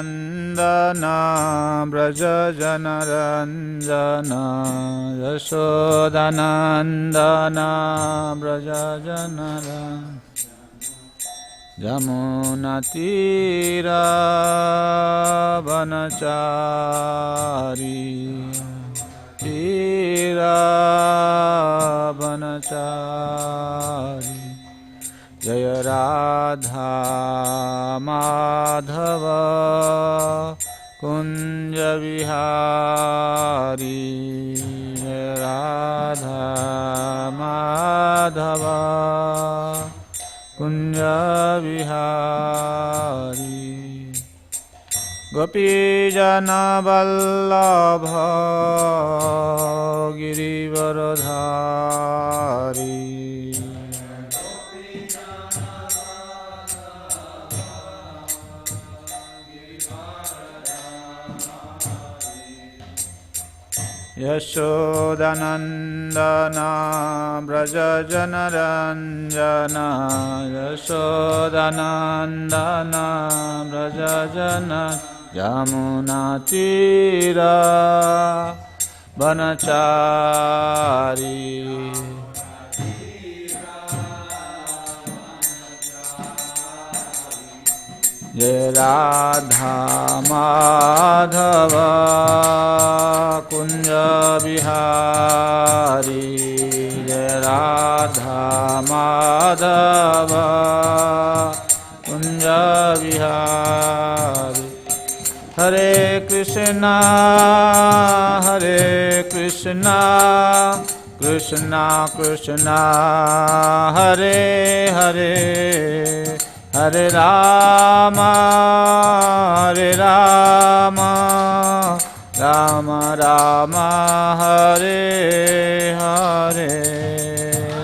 Nandana Braja Janaranjana Yashodanandana Braja Janaranjana Jamunatira Vanachari Tira Vanachari Jaya Radha Madhava Kunja Vihari Jaya Radha Madhava Kunja Vihari Gopi Jana Vallabha Girivaradhari Yashodanandana Braja Janaranjana Yashodanandana Braja Jana Yamunatira Vanachari Jai Radha Madhava Kunja Bihari Jai Radha Madhava Kunja Bihari Hare Krishna Krishna Krishna Hare Hare Hare Rama Rama Rama Hare Hare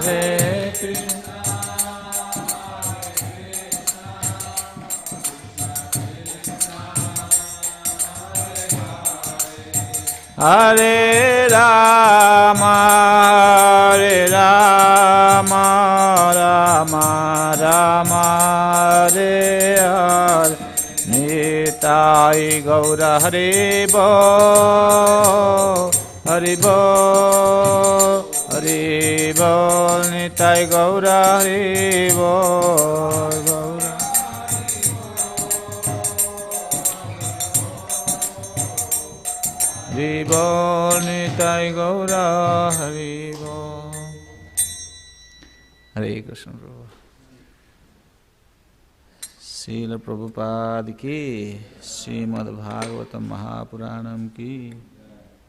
Hare Krishna Hare Rama Rama Rama Hare Hare Nitai Gaura Hare Bo Hare Bo Hare Bo Nitai Gaura Hare Bo Gaura Hare Bo Nitai Gaura Hare Bo Hare Krishna Prabhu Srila Prabhupada ki Srimad Bhagavatam Mahapuranam ki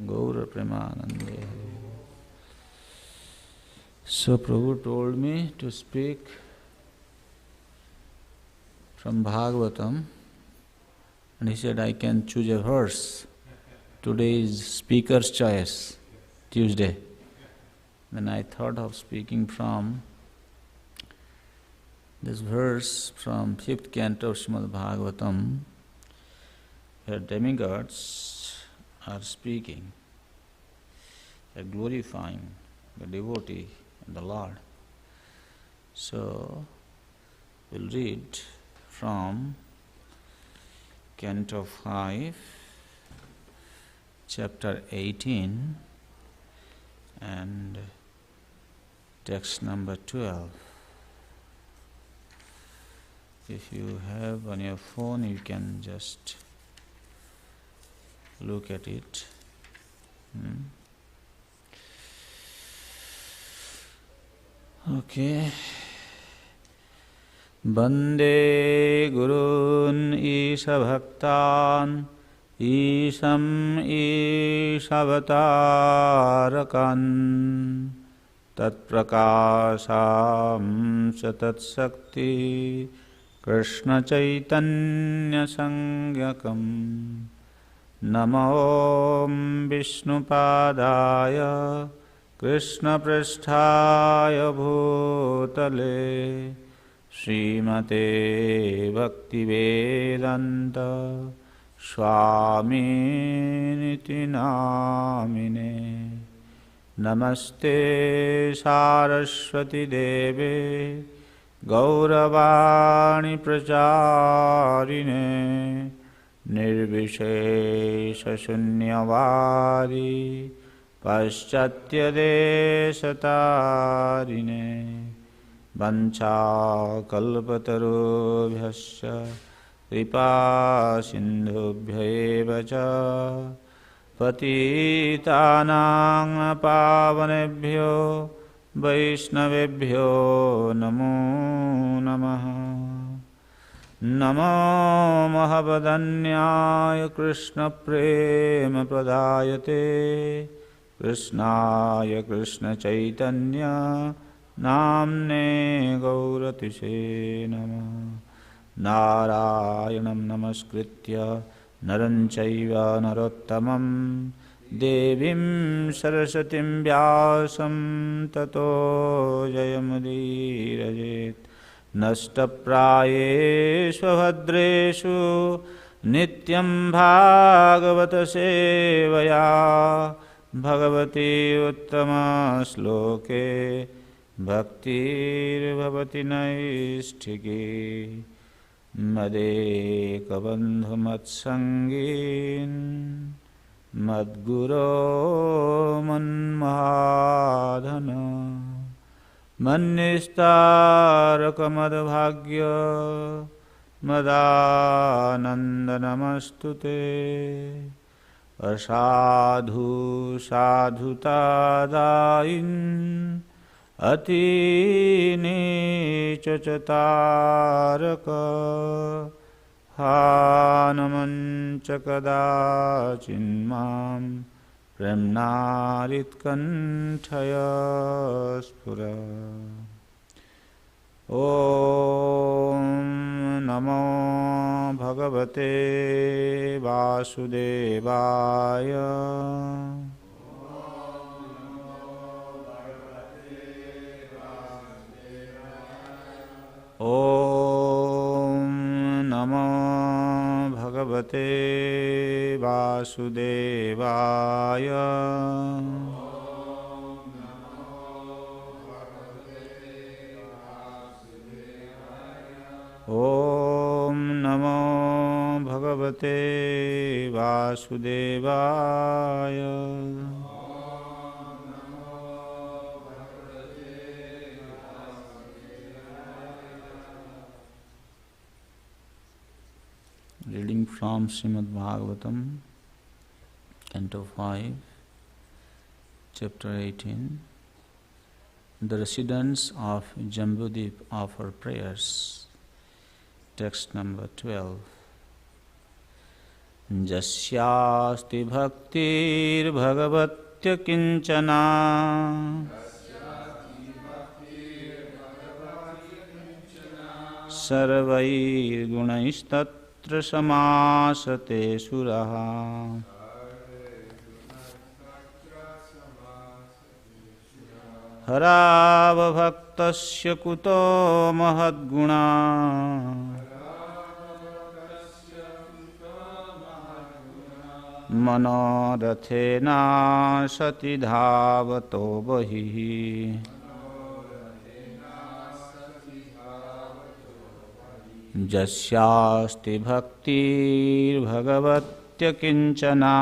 Gaura Premanande. So Prabhu told me to speak from Bhagavatam and he said I can choose a verse. Today is speaker's choice, Tuesday. Then I thought of speaking from this verse from 5th canto of Srimad Bhagavatam, where demigods are speaking, they are glorifying the devotee and the Lord. So, we'll read from Canto 5, Chapter 18 and text number 12. If you have on your phone, you can just look at it. Okay. Bande Gurun Isha Bhaktan Isham Ishavatarakan Tat Prakasham Satat Sakti Krishna Chaitanya Sangyakam Namo Vishnu Padaya Krishna Prasthaya Bhutale Srimate Bhakti Vedanta Swami Niti Namine Namaste Saraswati Deve Gauravani Pracharine निर्विशेषशून्यवादी पाश्चात्यदेशतारिणे वञ्चाकल्पतरुभ्यश्च कृपासिन्धुभ्यैव च पतितानां पावनेभ्यो वैष्णवेभ्यो नमो नमः। नमो महवदन्याय कृष्णप्रेमप्रदायते कृष्णाय कृष्णचैतन्य नाम्ने गौरतिसे नमः। नारायणं नमस्कृत्य नरं चैव नरोत्तमं देवीं सरस्वतीं व्यासं ततो जयमुदीरयेत्। नष्टप्रायेषु भद्रेषु नित्यं भागवत सेवया भगवती उत्तमश्लोके भक्तिर्भवति नैष्ठिकी। मदेकबन्धुमत्सङ्गीन् मद्गुरो मन्महाधन मन्निस्तारकमद्भाग्य मदानन्दनमस्तुते। असाधु साधुतादायिन् अतीनीच च तारक हानमञ्च कदाचिन्मां प्रेम्णारित्कण्ठय स्फुर। ॐ नमो भगवते वासुदेवाय। ॐ नमो भगवते वासुदेवाय। ॐ नमो भगवते वासुदेवाय। Reading from Srimad Bhagavatam, Canto 5, Chapter 18. The residents of Jambudip offer prayers. Text number 12. Jasyasti bhaktir bhagavatya kinchana sarvair gunaistatra samasate suraha. हरावभक्तस्य कुतो महद्गुणा मनोरथेना सति धावतो बहिः। जस्यास्ति भक्तिर्भगवत्य किंचना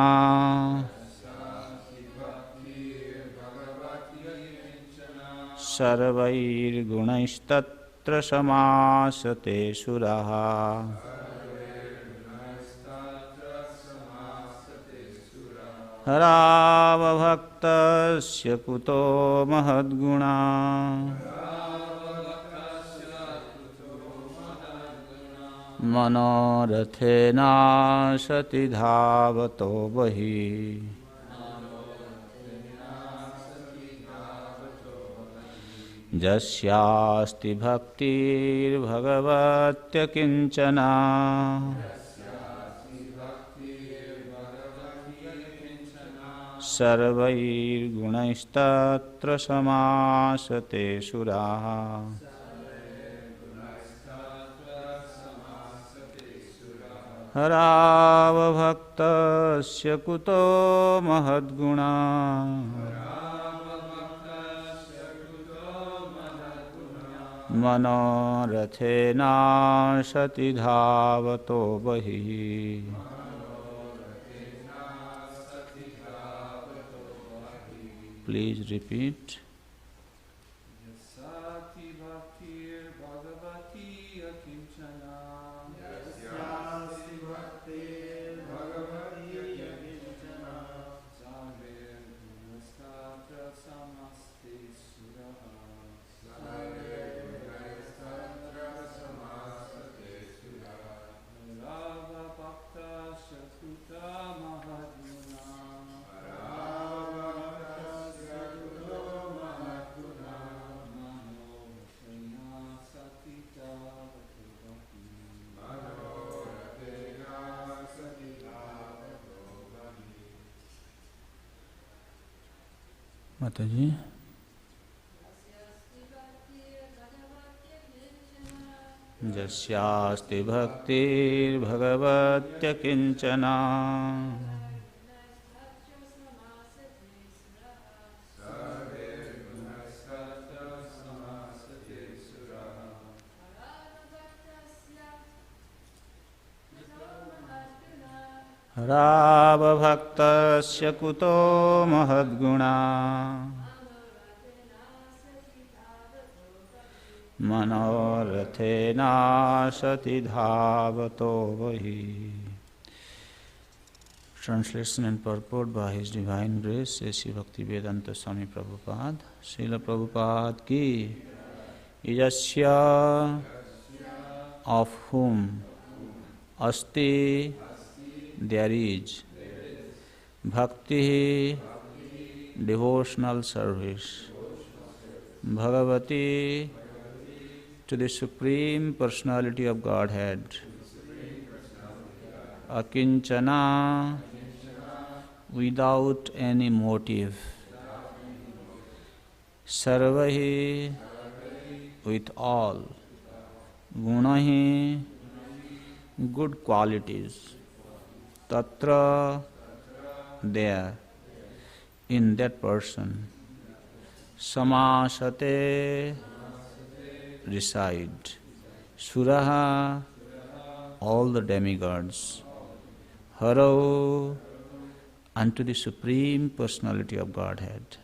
सर्वैर्गुणैस्तत्र समासते सुराः। हरावभक्तस्य कुतो महद्गुणा मनोरथेना सति धावतो बहिः। जस्यास्ति भक्तिर्भगवत्य किंचना सर्वैर्गुणैस्तत्र समासते सुराः। हरावभक्तस्य कुतो महद्गुणा मनोरथेना सति धावतो बहिः। please repeat. Yasati bhaktir bhagavati akinchana. Yasyasti bhaktir bhagavati akinchana. Saver gunastatra samaste suraha. Saver gunastatra samasate suraha. Rava bhakta shatuta mahadguna. Arabhaktasya kuto mahadguna. Manoratena satita vatuvati. Manoratena satita vatuvati. Mataji. Jasyasti bhaktir bhagavatya kinchana. Saver gunastatra samasate suraha. Rava bhaktasya kuto mahadguna. Manorathena sati dhavato vahi. Translation and purport by His Divine Grace, Sri Bhaktivedanta Swami Prabhupada. Srila Prabhupada ki, Ijasya, of whom, Asti, there is, Bhakti, devotional service, Bhagavati, to the Supreme Personality of Godhead, Akinchana, without any motive, Sarvahi, with all, Gunahi, good qualities, Tatra, there, in that person, Samasate, reside, Suraha, all the demigods, Haro, unto the Supreme Personality of Godhead,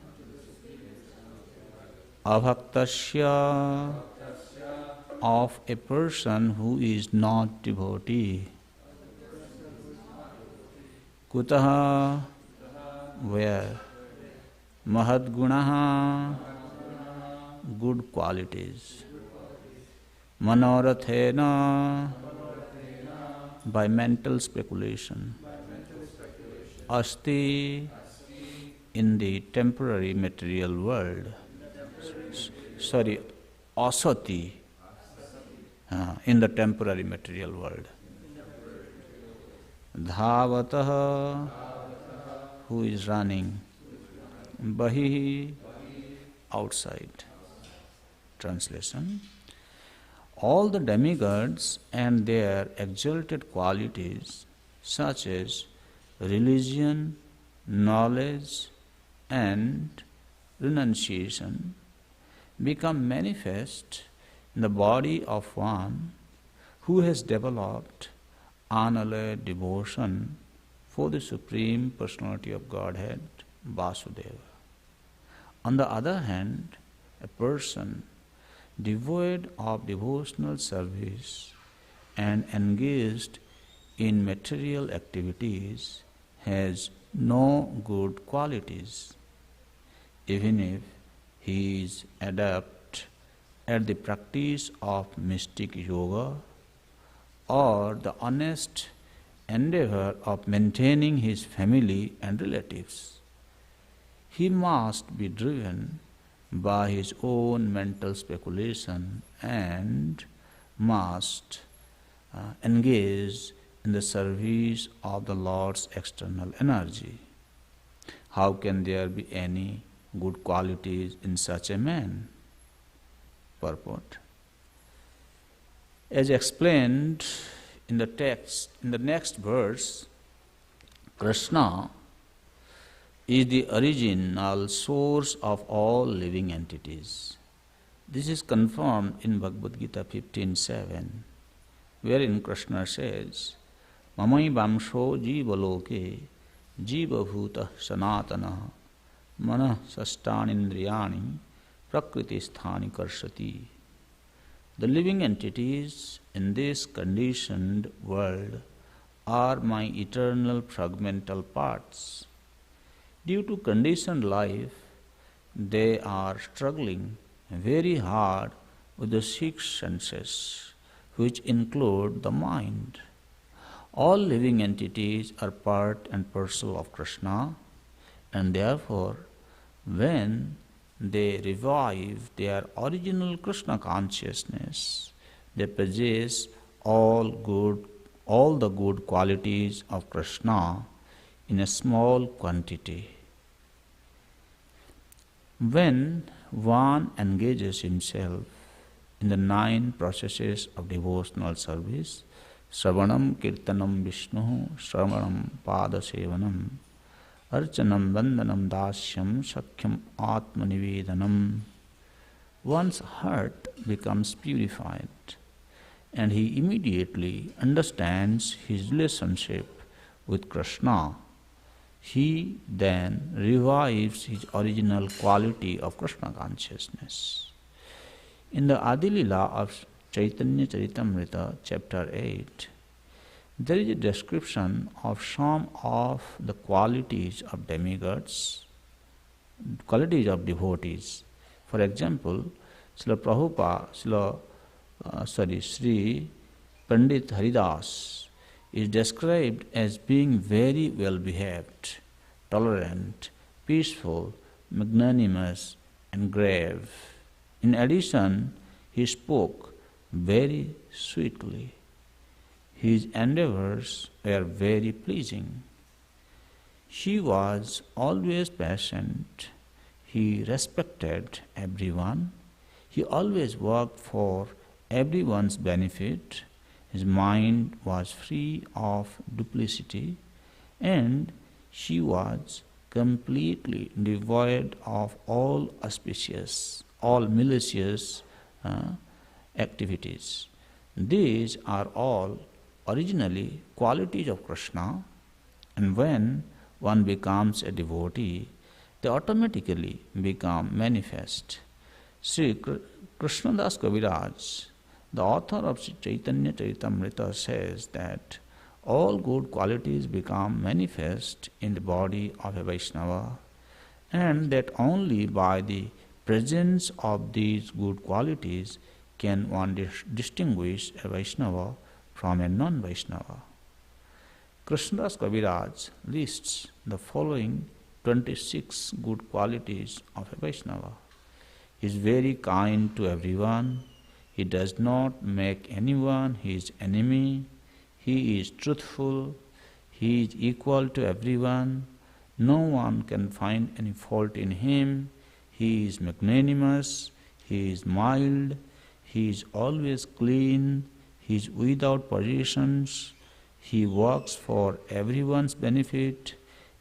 Abhaktasya, of a person who is not devotee, Kutaha, where, Mahadgunaha, good qualities, Manorathena, by mental speculation, Asti, in the temporary material world, Asati, in the temporary material world, Dhāvataha, who is running, Bahihi, outside. Translation. All the demigods and their exalted qualities, such as religion, knowledge, and renunciation, become manifest in the body of one who has developed unalloyed devotion for the Supreme Personality of Godhead, Vasudeva. On the other hand, a person devoid of devotional service and engaged in material activities has no good qualities, even if he is adept at the practice of mystic yoga or the honest endeavor of maintaining his family and relatives. He must be driven by his own mental speculation and must engage in the service of the Lord's external energy. How can there be any good qualities in such a man? Purport. As explained in the text, in the next verse, Krishna is the original source of all living entities. This is confirmed in Bhagavad Gita 15.7, wherein Krishna says, Mamai vamsho jiva loke jiva bhuta sanatana Mana sasthanindriyani prakriti sthani karshati. The living entities in this conditioned world are my eternal fragmental parts. Due to conditioned life, they are struggling very hard with the six senses, which include the mind. All living entities are part and parcel of Krishna, and therefore, when they revive their original Krishna consciousness, they possess all the good qualities of Krishna in a small quantity. When one engages himself in the 9 processes of devotional service, Shravanam, Kirtanam, Vishnu, Shravanam, Padasevanam, Archanam, Vandanam, Dasyam, Sakhyam, Atmanivedanam, one's heart becomes purified and he immediately understands his relationship with Krishna. He then revives his original quality of Krishna consciousness. In the Adilila of Chaitanya Charitamrita, chapter 8, there is a description of some of the qualities of demigods, qualities of devotees. For example, Sri Pandit Haridas is described as being very well behaved, tolerant, peaceful, magnanimous, and grave. In addition, he spoke very sweetly. His endeavors were very pleasing. He was always patient. He respected everyone. He always worked for everyone's benefit. His mind was free of duplicity, and she was completely devoid of all malicious activities. These are all originally qualities of Krishna, and when one becomes a devotee, they automatically become manifest. Sri Krishnadas Kaviraj, the author of Sri Chaitanya Charitamrita, says that all good qualities become manifest in the body of a Vaishnava, and that only by the presence of these good qualities can one distinguish a Vaishnava from a non-Vaishnava. Krishnadas Kaviraj lists the following 26 good qualities of a Vaishnava. He is very kind to everyone. He does not make anyone his enemy. He is truthful. He is equal to everyone. No one can find any fault in him. He is magnanimous. He is mild. He is always clean. He is without possessions. He works for everyone's benefit.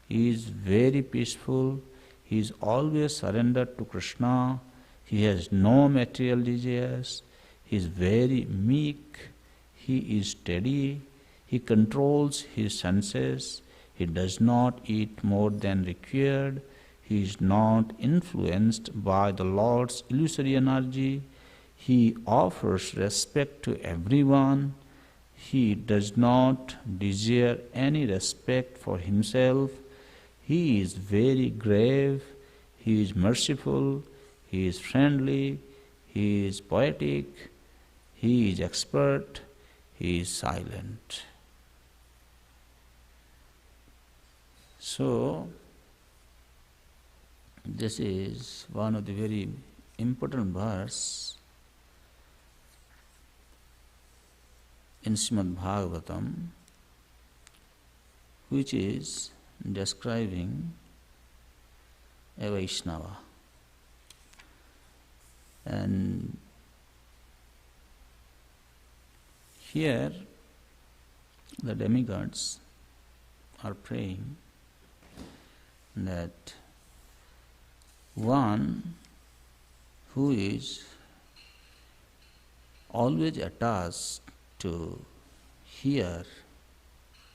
He is very peaceful. He is always surrendered to Krishna. He has no material desires. He is very meek. He is steady. He controls his senses. He does not eat more than required. He is not influenced by the Lord's illusory energy. He offers respect to everyone. He does not desire any respect for himself. He is very grave. He is merciful. He is friendly. He is poetic. He is expert. He is silent. So, this is one of the very important verse in Srimad Bhagavatam, which is describing a Vaishnava. And here the demigods are praying that one who is always attached to hear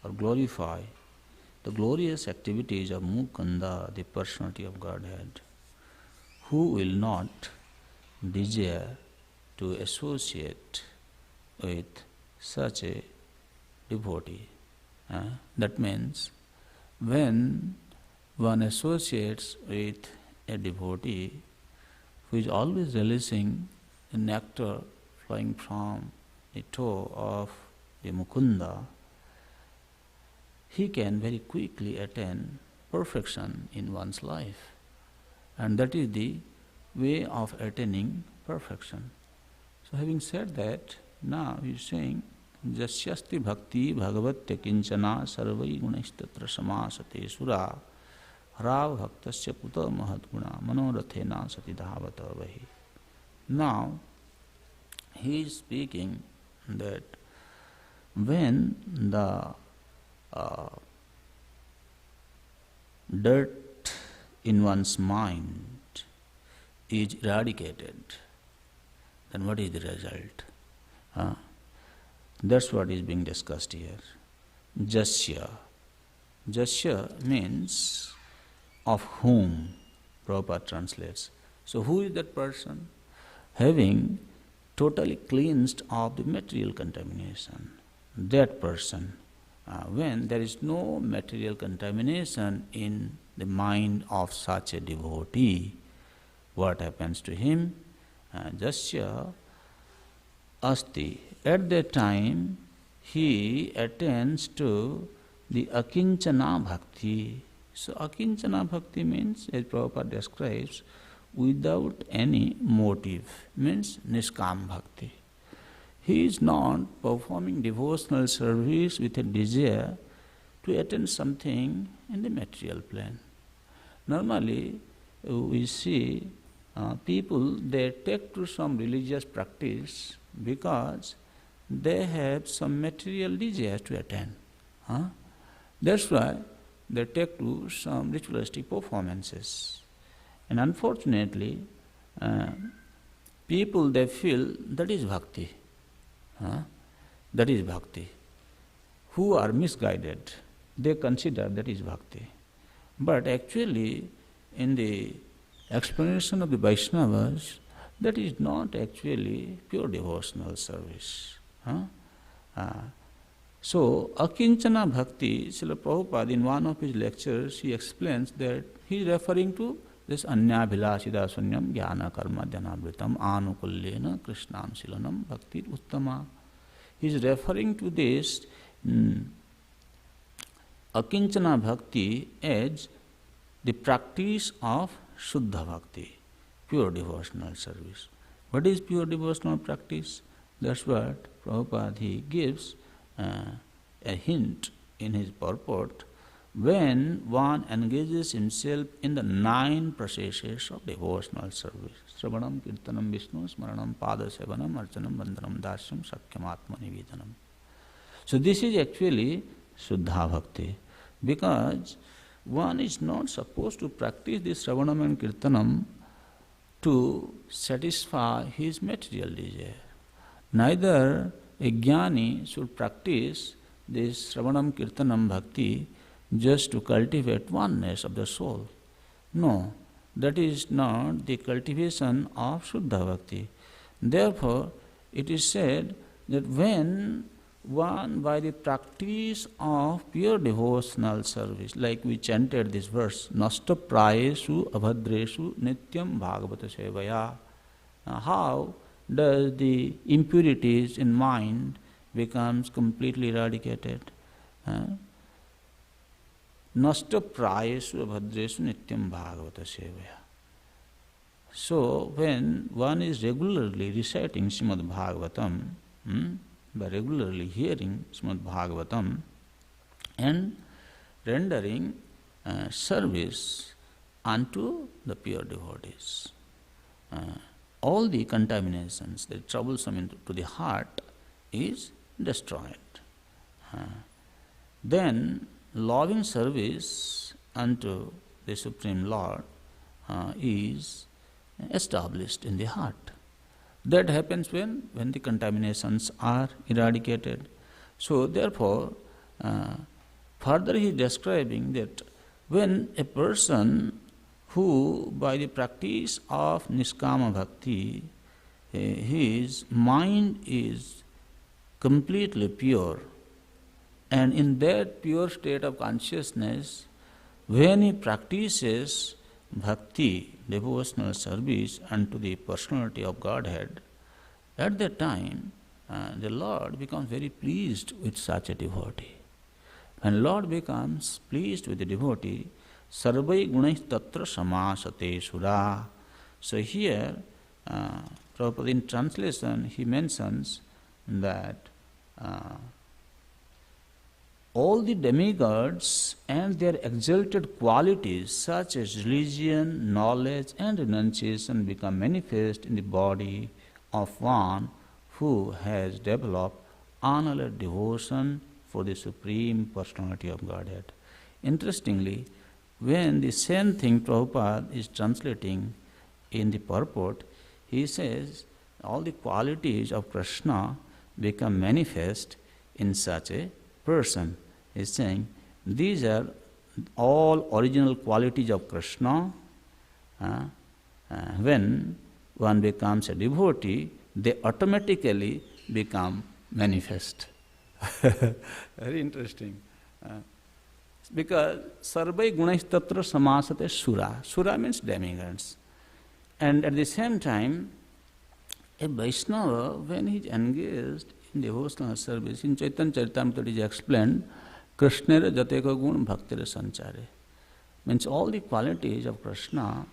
or glorify the glorious activities of Mukunda, the personality of Godhead. Who will not desire to associate with such a devotee? That means when one associates with a devotee who is always relishing the nectar flowing from the toe of the Mukunda, he can very quickly attain perfection in one's life. And that is the way of attaining perfection. So having said that, now he is saying, Jasyasti bhakti bhagavatya kinchana sarvai gunastatra samasate sura hara bhaktasya kuta mahadguna manorathena sati dhavata vahi. Now, he is speaking that when the dirt in one's mind is eradicated, then what is the result? That's what is being discussed here. Jasya. Jasya means of whom, Prabhupada translates. So who is that person? Having totally cleansed of the material contamination. That person. When there is no material contamination in the mind of such a devotee, what happens to him? Jasya asti. At that time, he attains to the akinchana bhakti. So akinchana bhakti means, as Prabhupada describes, without any motive, means niskam bhakti. He is not performing devotional service with a desire to attain something in the material plane. Normally, we see people, they take to some religious practice because they have some material desire to attain. That's why they take to some ritualistic performances. And unfortunately, people, they feel that is bhakti. That is bhakti. Who are misguided, they consider that is bhakti. But actually, in the explanation of the Vaishnavas, that is not actually pure devotional service. So, akinchana bhakti, Srila Prabhupada, in one of his lectures, he explains that he is referring to this anyabhilasida sunyam jnana karma dhyanabritam anukulyena krishnansilanam bhakti uttama. He is referring to this akinchana bhakti as the practice of Shuddha bhakti, pure devotional service. What is pure devotional practice? That's what Prabhupada, he gives a hint in his purport. When one engages himself in the 9 processes of devotional service, Sravanam, Kirtanam, Vishnu, Smaranam, Padasevanam, Archanam, Vandanam, Dasyam, Sakyam, Atma, Nivedanam. So this is actually Shuddha Bhakti, because one is not supposed to practice this Sravanam and Kirtanam to satisfy his material desire. Neither a jnani should practice this Sravanam, Kirtanam, Bhakti just to cultivate oneness of the soul. No, that is not the cultivation of Shuddha Bhakti. Therefore, it is said that when one, by the practice of pure devotional service, like we chanted this verse, Nasta prayesu abhadreshu nityam bhagavata sevaya, how does the impurities in mind becomes completely eradicated? Nasta prayesu abhadreshu nityam bhagavata sevaya. So, when one is regularly reciting Srimad Bhagavatam, by regularly hearing Srimad Bhagavatam and rendering service unto the pure devotees, all the contaminations that troublesome to the heart is destroyed. Then loving service unto the Supreme Lord is established in the heart. That happens when the contaminations are eradicated. So therefore, Further he is describing that when a person who by the practice of Niskama Bhakti, his mind is completely pure, and in that pure state of consciousness, when he practices bhakti, devotional service unto the personality of Godhead, at that time the Lord becomes very pleased with such a devotee. When Lord becomes pleased with the devotee, sarvai gunais tatra samasate sura. So here, Prabhupada in translation, he mentions that all the demigods and their exalted qualities such as religion, knowledge and renunciation become manifest in the body of one who has developed unalloyed devotion for the Supreme Personality of Godhead. Interestingly, when the same thing Prabhupada is translating in the purport, he says all the qualities of Krishna become manifest in such a person. He is saying these are all original qualities of Krishna. When one becomes a devotee, they automatically become manifest. Very interesting. Because sarvai gunais tatra samasate sura. Sura means demigods. And at the same time, a Vaishnava, when he is engaged in devotional service, in Chaitanya Charitamrita it is explained, Krishnera jateka gun bhaktira sanchare. Means all the qualities of Krishna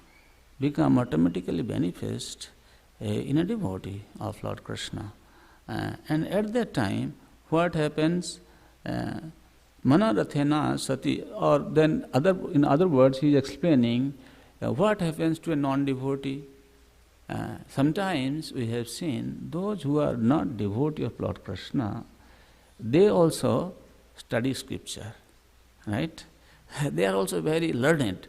become automatically manifest in a devotee of Lord Krishna. And at that time, what happens? Manarathena sati, or then in other words, he is explaining what happens to a non-devotee. Sometimes we have seen those who are not devotee of Lord Krishna, they also study scripture, right? They are also very learned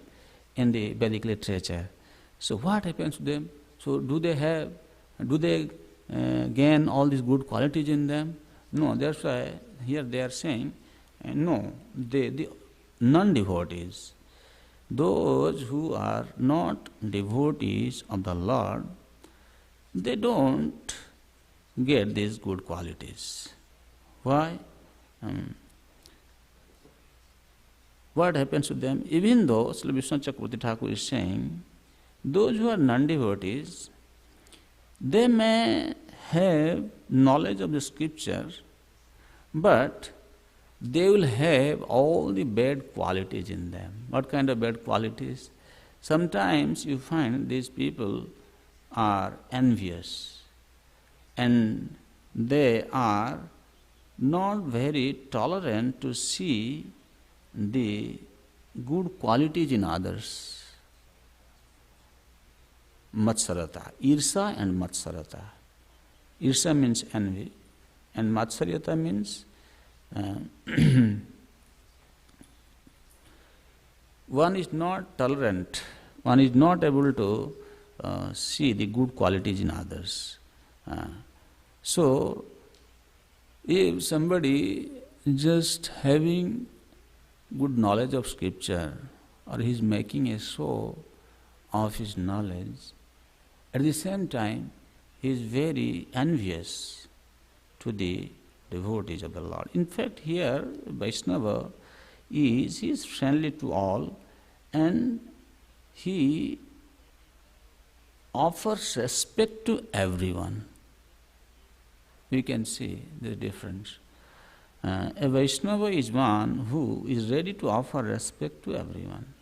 in the Vedic literature. So what happens to them? So do they gain all these good qualities in them? No, that's why here they are saying, no, the non-devotees, those who are not devotees of the Lord, they don't get these good qualities. Why? What happens to them? Even though Srila Vishnu Chakravarti Thakur is saying, those who are non-devotees, they may have knowledge of the scripture, but they will have all the bad qualities in them. What kind of bad qualities? Sometimes you find these people are envious and they are not very tolerant to see the good qualities in others. Matsarata, Irsa and Matsarata. Irsa means envy and Matsarata means one is not tolerant, one is not able to see the good qualities in others. So, if somebody just having good knowledge of scripture, or he is making a show of his knowledge, at the same time he is very envious to the devotees of the Lord. In fact, here Vaishnava he is friendly to all and he offers respect to everyone. We can see the difference. A Vaishnava is one who is ready to offer respect to everyone.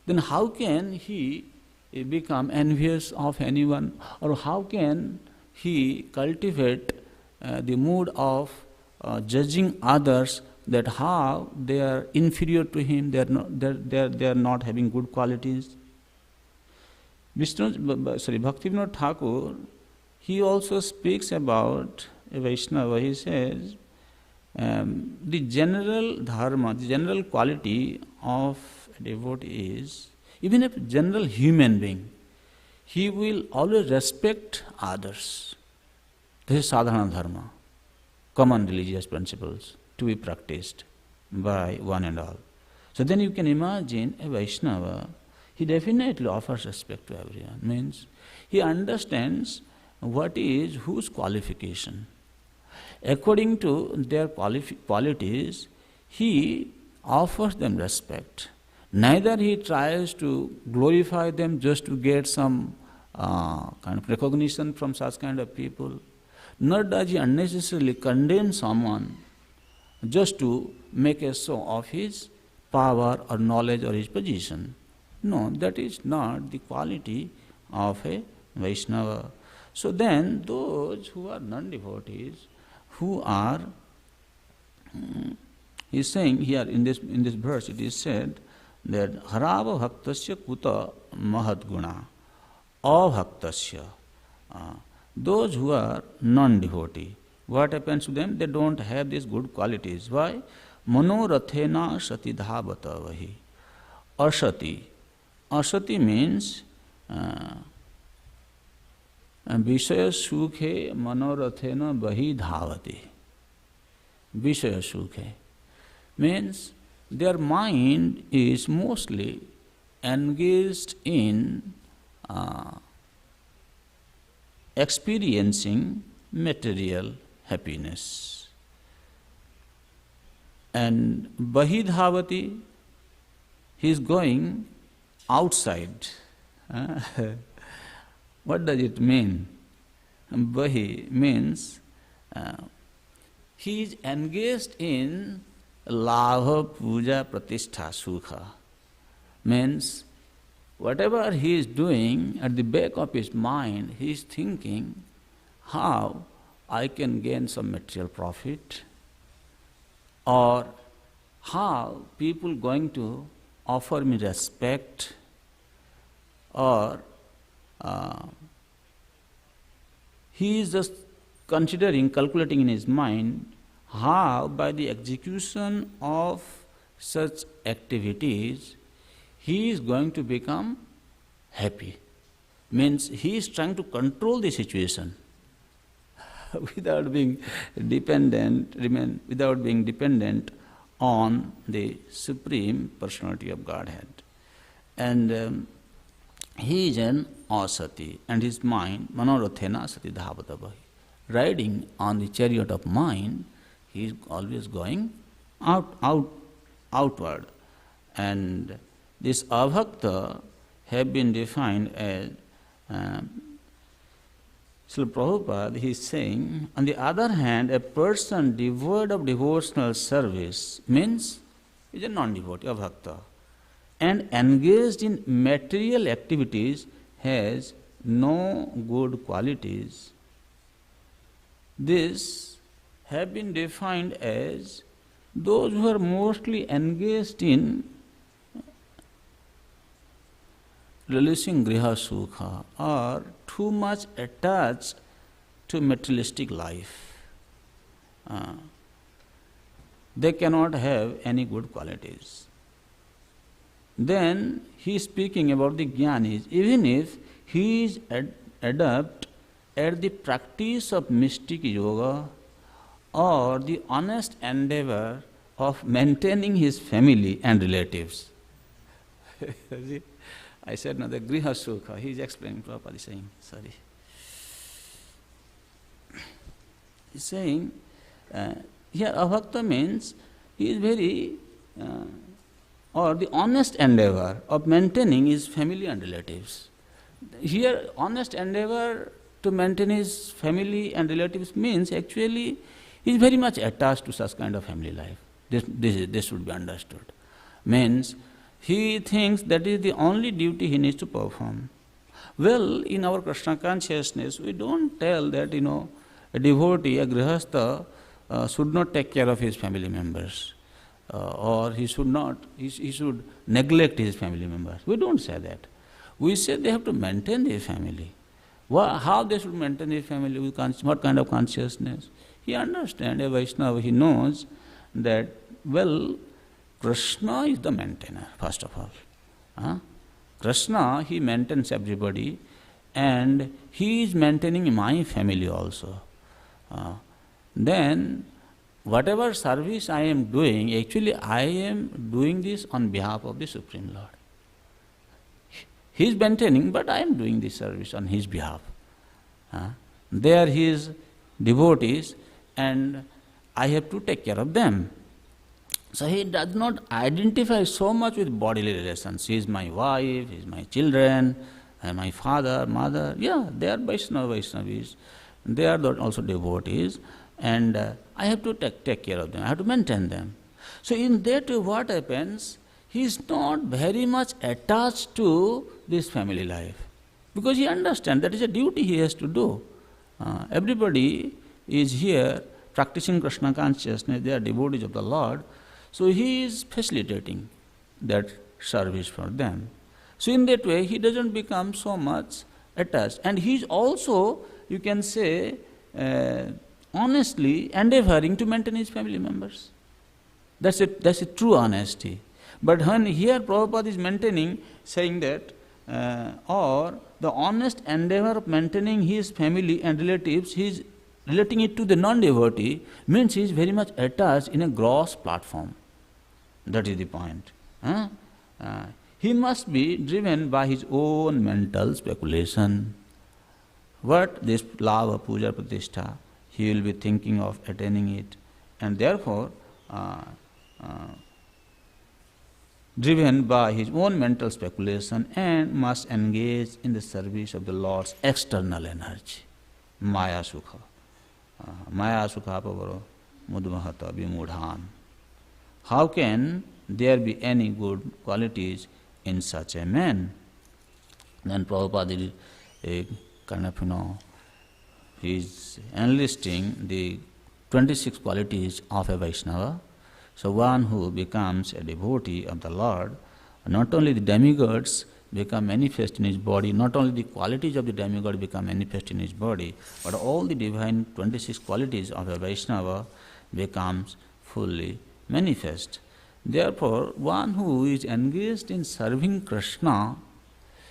Then how can he become envious of anyone, or how can he cultivate the mood of judging others that how they are inferior to him, they are not having good qualities? Bhaktivinoda Thakur, he also speaks about a Vaishnava. He says the general dharma, the general quality of a devotee is, even a general human being, he will always respect others. This is sadhana dharma, common religious principles to be practiced. by one and all. So then you can imagine a Vaishnava, he definitely offers respect to everyone. Means he understands what is whose qualification. According to their qualities, he offers them respect. Neither he tries to glorify them just to get some kind of recognition from such kind of people, nor does he unnecessarily condemn someone just to make a show of his power or knowledge or his position. No, that is not the quality of a Vaishnava. So then those who are non-devotees, who are, he is saying here in this verse it is said that harava bhaktasya kuta mahadguna abhaktasya. Those who are non-devotee, what happens to them? They don't have these good qualities. Why? Manorathena sati dhavata vahi. Asati. Asati means Vishaya sukhe manorathena vahi dhavati. Vishaya sukhe means their mind is mostly engaged in experiencing material happiness. And vahi dhavati, he is going outside. What does it mean? Vahi means he is engaged in labha, puja, pratishtha, sukha. Means whatever he is doing, at the back of his mind, he is thinking how I can gain some material profit, or how people going to offer me respect, or he is just considering, calculating in his mind how by the execution of such activities he is going to become happy. Means he is trying to control the situation without being dependent on the Supreme Personality of Godhead. And he is an asati, and his mind, manorathena sati dhavata vahi. Riding on the chariot of mind, he is always going outward. And this abhakta have been defined as Srila Prabhupada, he is saying, on the other hand, a person devoid of devotional service means is a non-devotee, a bhakta, and engaged in material activities has no good qualities. This have been defined as those who are mostly engaged in releasing griha sukha, or too much attached to materialistic life. They cannot have any good qualities. Then he is speaking about the jnanis. Even if he is adept at the practice of mystic yoga or the honest endeavor of maintaining his family and relatives. I said, no, the griha sukha, he is explaining, Prabhupada is saying, sorry. He is saying, here abhakta means he is very, or the honest endeavor of maintaining his family and relatives. Here, honest endeavor to maintain his family and relatives means actually he is very much attached to such kind of family life. This should be understood. Means he thinks that is the only duty he needs to perform. Well, in our Krishna consciousness, we don't tell that, a devotee, a grihastha, should not take care of his family members, or he should neglect his family members. We don't say that. We say they have to maintain their family. How they should maintain their family, with what kind of consciousness? He understands, a Vaishnava, he knows that, well, Krishna is the maintainer, first of all. Krishna, he maintains everybody, and he is maintaining my family also. Then whatever service I am doing, actually I am doing this on behalf of the Supreme Lord. He is maintaining, but I am doing this service on his behalf. They are his devotees and I have to take care of them. So he does not identify so much with bodily relations. He is my wife, he is my children, my father, mother. Yeah, they are Vaishnavis. They are also devotees. And I have to take care of them. I have to maintain them. So in that way what happens, he is not very much attached to this family life. Because he understands that is a duty he has to do. Everybody is here practicing Krishna consciousness. They are devotees of the Lord. So he is facilitating that service for them. So in that way, he doesn't become so much attached. And he is also, you can say, honestly endeavoring to maintain his family members. That's a true honesty. But when here Prabhupada is maintaining, saying that, or the honest endeavor of maintaining his family and relatives, he is relating it to the non-devotee, means he is very much attached in a gross platform. That is the point. He must be driven by his own mental speculation. What this lava, puja, pratishtha, he will be thinking of attaining it, and therefore driven by his own mental speculation and must engage in the service of the Lord's external energy. Maya sukha. Maya sukha pavaro mudmahata vimudhan. How can there be any good qualities in such a man? Then Prabhupada is kind of, he is enlisting the 26 qualities of a Vaishnava. So one who becomes a devotee of the Lord, not only the demigods become manifest in his body, not only the qualities of the demigod become manifest in his body, but all the divine 26 qualities of a Vaishnava becomes fully manifest. Therefore, one who is engaged in serving Krishna,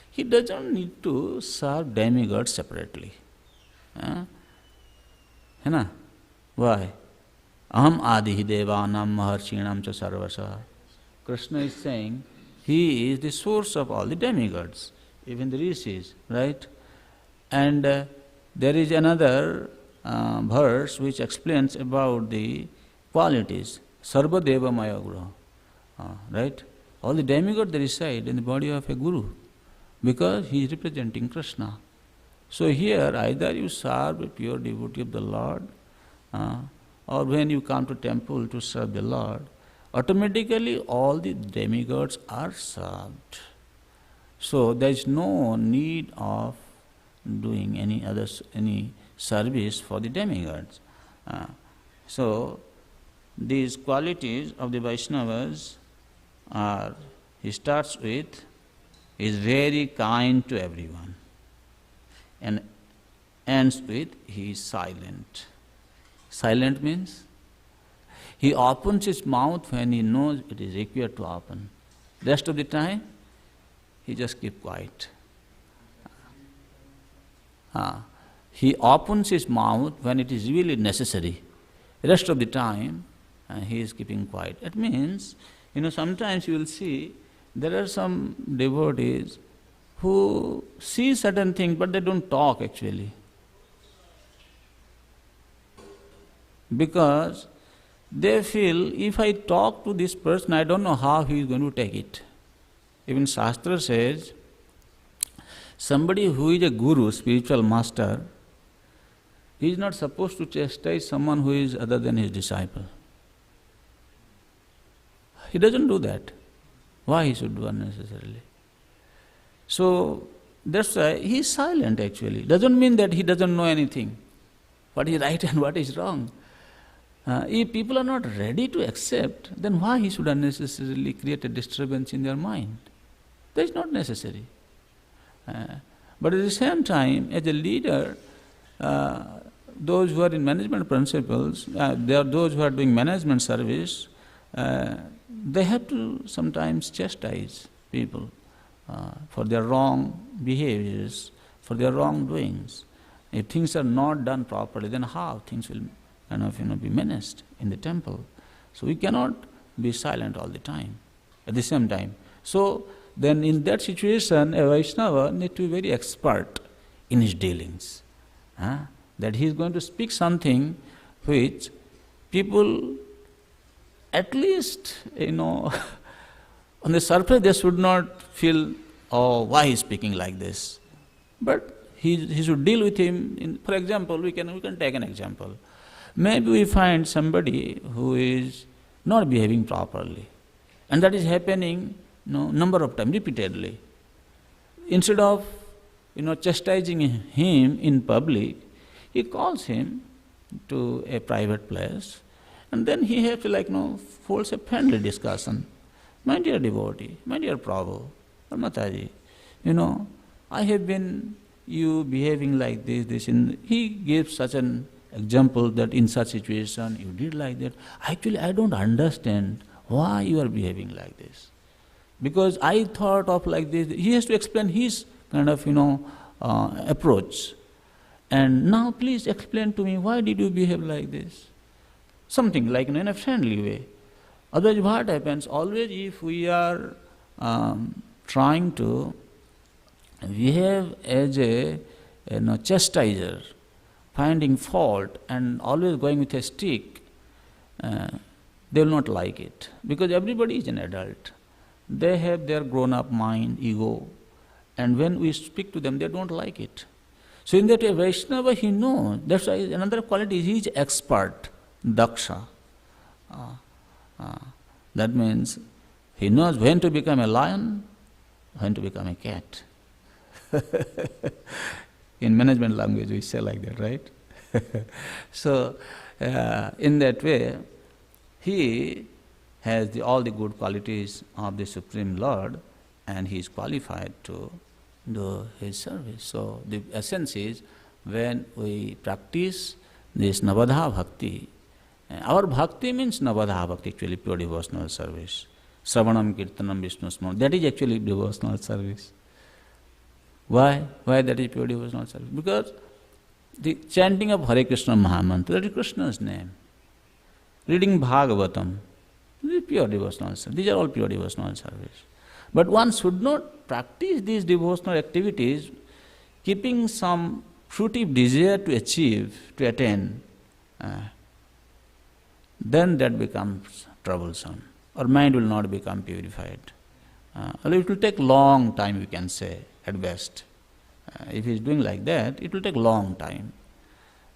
he doesn't need to serve demigods separately. Why? Aham adihi devanam maharshinam cha sarvasa. Krishna is saying he is the source of all the demigods, even the rishis, right? And there is another verse which explains about the qualities. Sarva deva maya guru. Right? All the demigods they reside in the body of a guru because he is representing Krishna. So here either you serve a pure devotee of the Lord, or when you come to temple to serve the Lord, automatically all the demigods are served. So there is no need of doing any service for the demigods. So these qualities of the Vaishnavas are, he starts with, is very kind to everyone, and ends with, he is silent. Silent means he opens his mouth when he knows it is required to open. Rest of the time, he just keeps quiet. He opens his mouth when it is really necessary. Rest of the time, he is keeping quiet. It means, sometimes you will see there are some devotees who see certain things but they don't talk actually. Because they feel, if I talk to this person, I don't know how he is going to take it. Even Shastra says, somebody who is a guru, spiritual master, he is not supposed to chastise someone who is other than his disciple. He doesn't do that. Why he should do unnecessarily? So that's why he is silent actually. Doesn't mean that he doesn't know anything, what is right and what is wrong. If people are not ready to accept, then why he should unnecessarily create a disturbance in their mind? That is not necessary. But at the same time, as a leader, those who are in management principles, they are those who are doing management service, they have to sometimes chastise people for their wrong behaviors, for their wrongdoings. If things are not done properly, then how things will be menaced in the temple. So we cannot be silent all the time, at the same time. So then in that situation, a Vaishnava need to be very expert in his dealings. That he is going to speak something which people at least, on the surface they should not feel, oh, why he is speaking like this. But he should deal with him. For example, we can take an example. Maybe we find somebody who is not behaving properly, and that is happening number of times, repeatedly. Instead of chastising him in public, he calls him to a private place, and then he has to holds a friendly discussion. My dear devotee, my dear Prabhu, or Mataji, I have been you behaving like this. He gives such an example that in such situation you did like that. Actually, I don't understand why you are behaving like this. Because I thought of like this. He has to explain his kind of, approach. And now please explain to me, why did you behave like this? Something like in a friendly way. Otherwise what happens, always if we are trying to behave as a chastiser, finding fault and always going with a stick, they will not like it. Because everybody is an adult. They have their grown-up mind, ego, and when we speak to them, they don't like it. So in that way, Vaishnava, he knows. That's why another quality is he is expert, daksha. That means he knows when to become a lion, when to become a cat. In management language, we say like that, right? So in that way, he has all the good qualities of the Supreme Lord, and he is qualified to do his service. So the essence is, when we practice this Navadha Bhakti, our Bhakti means Navadha Bhakti, actually pure devotional service. Sravanam, Kirtanam, Vishnu Smaranam, that is actually devotional service. Why? Why that is pure devotional service? Because the chanting of Hare Krishna Mahamantra, that is Krishna's name. Reading Bhagavatam, this is pure devotional service. These are all pure devotional service. But one should not practice these devotional activities keeping some fruitive desire to achieve, to attain. Then that becomes troublesome. Our mind will not become purified. It will take long time, we can say, at best. If he is doing like that, it will take long time.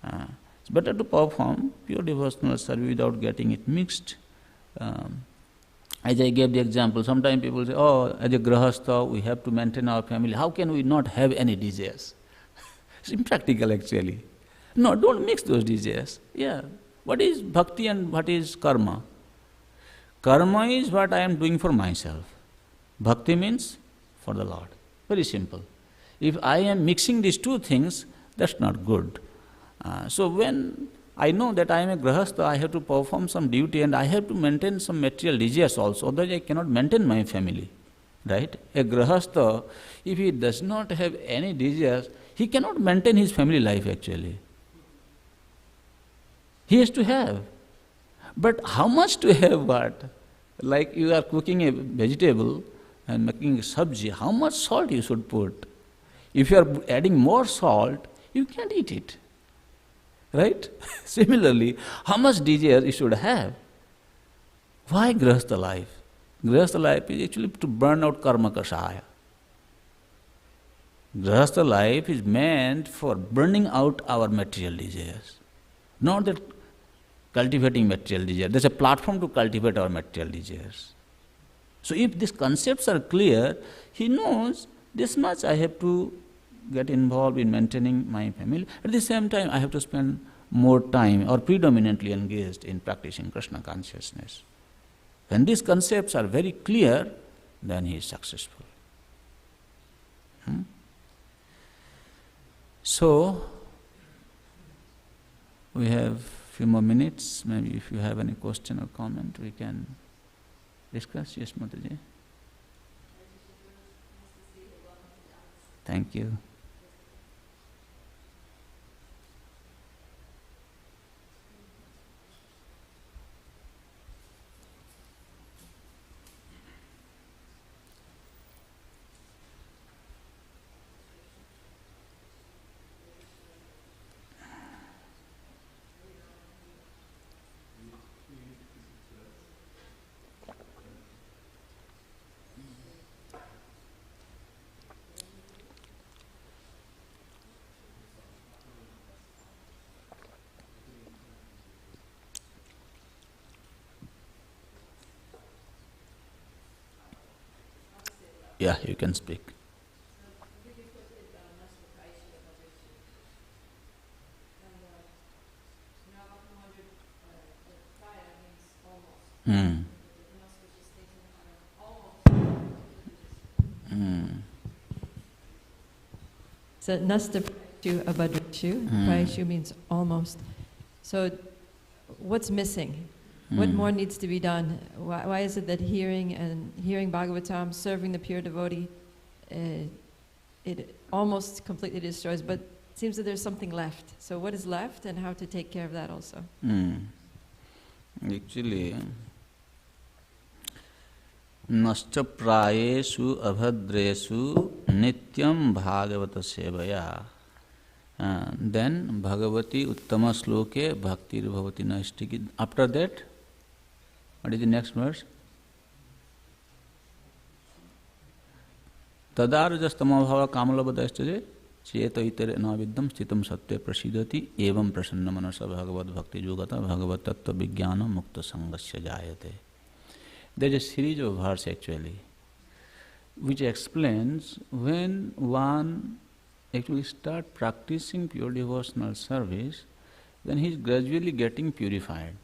It's better to perform pure devotional service without getting it mixed. As I gave the example, sometimes people say, oh, as a grahastha, we have to maintain our family. How can we not have any desires? It's impractical actually. No, don't mix those desires. Yeah. What is bhakti and what is karma? Karma is what I am doing for myself. Bhakti means for the Lord. Very simple. If I am mixing these two things, that's not good. So when I know that I am a grahastha, I have to perform some duty and I have to maintain some material desires also, otherwise I cannot maintain my family. Right? A grahastha, if he does not have any desires, he cannot maintain his family life actually. He has to have. But how much to have what? Like you are cooking a vegetable and making a sabji, how much salt you should put? If you are adding more salt, you can't eat it. Right? Similarly, how much desire you should have? Why grahastha life? Grahastha life is actually to burn out karma kashaya. Grahastha life is meant for burning out our material desires. Not that cultivating material desires. There's a platform to cultivate our material desires. So if these concepts are clear, he knows this much I have to get involved in maintaining my family. At the same time, I have to spend more time or predominantly engaged in practicing Krishna consciousness. When these concepts are very clear, then he is successful. So, we have few more minutes. Maybe if you have any question or comment, we can discuss. Yes, Mataji. Thank you. Yeah, you can speak. Hmm. Hmm. So nasta praishu abhadreshu. Hmm. Praishu means almost. So what's missing? What more needs to be done? Why is it that hearing Bhagavatam, serving the pure devotee, it almost completely destroys, but it seems that there's something left. So what is left and how to take care of that also? Actually, nashcha prayeshu abhadreshu nityam bhagavata sevaya. Then Bhagavati Uttama Sloke Bhaktir Bhavati Naistiki. After that, what is the next verse? Tadarajastama bhava kamalabhadastaje cheta itere naviddam stitam satya prasidati evam prasanna manasa bhagavad bhakti yogata bhagavad tattva vijnana mukta sangasya jayate. There is a series of verses actually, which explains when one actually start practicing pure devotional service, then he is gradually getting purified.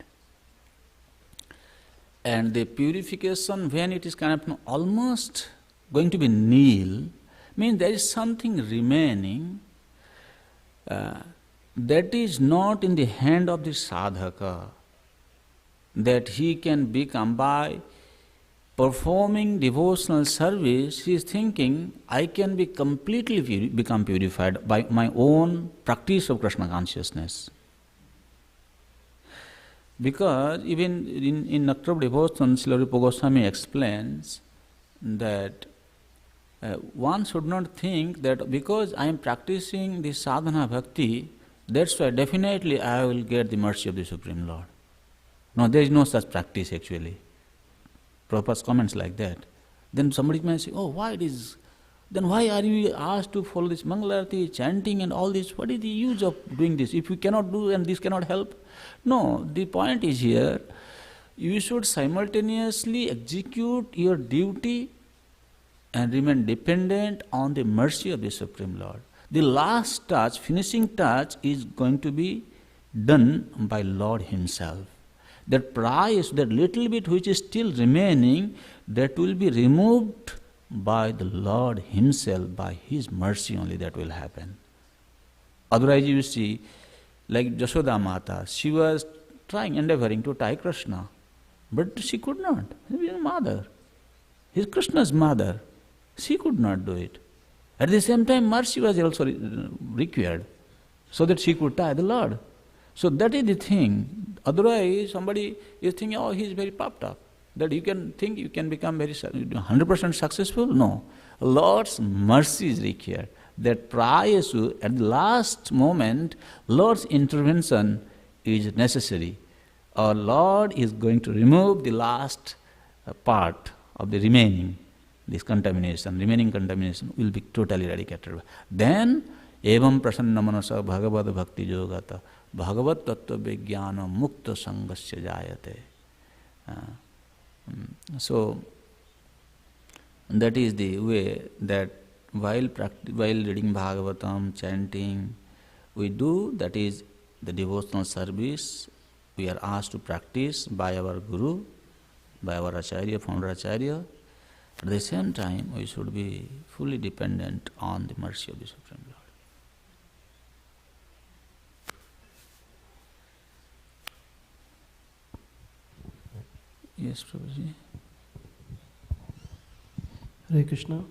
And the purification, when it is kind of almost going to be nil, means there is something remaining that is not in the hand of the sadhaka, that he can become by performing devotional service. He is thinking, I can be completely become purified by my own practice of Krishna consciousness. Because even in Nectar of Devotion, Srila Rupa Goswami explains that one should not think that because I am practicing the sadhana bhakti, that's why definitely I will get the mercy of the Supreme Lord. No, there is no such practice actually. Prabhupada's comments like that. Then somebody may say, oh, why it is? Then why are you asked to follow this Mangalarati, chanting and all this? What is the use of doing this? If you cannot do and this cannot help? No, the point is here, you should simultaneously execute your duty and remain dependent on the mercy of the Supreme Lord. The last touch, finishing touch, is going to be done by Lord Himself. That price, that little bit which is still remaining, that will be removed by the Lord Himself, by His mercy only that will happen. Otherwise you see, like Jashoda Mata, she was endeavoring to tie Krishna, but she could not. He is mother. He is Krishna's mother. She could not do it. At the same time, mercy was also required, so that she could tie the Lord. So that is the thing. Otherwise, somebody is thinking, oh, he is very puffed up. That you can think you can become very 100% successful? No. Lord's mercy is required. That prior to, at the last moment, Lord's intervention is necessary. Our Lord is going to remove the last part of the remaining contamination will be totally eradicated. Then, evam prasanna manasa bhagavad bhakti yogata bhagavad tattva vijnana mukta sangasya jayate. So, that is the way that while reading Bhagavatam, chanting, we do, that is the devotional service we are asked to practice by our Guru, by our Acharya, founder Acharya. At the same time, we should be fully dependent on the mercy of the Supreme Lord. Yes, Prabhuji. Hare Krishna.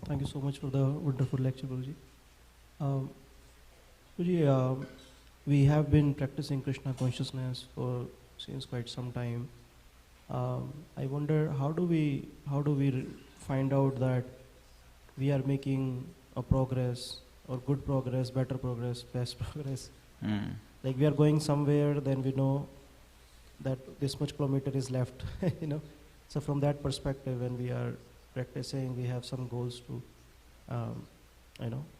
Thank you so much for the wonderful lecture, Prabhuji. Prabhuji, we have been practicing Krishna consciousness for since quite some time. I wonder how do we find out that we are making a progress or good progress, better progress, best progress? Like we are going somewhere, then we know that this much kilometer is left, So from that perspective, when we are practicing, we have some goals to,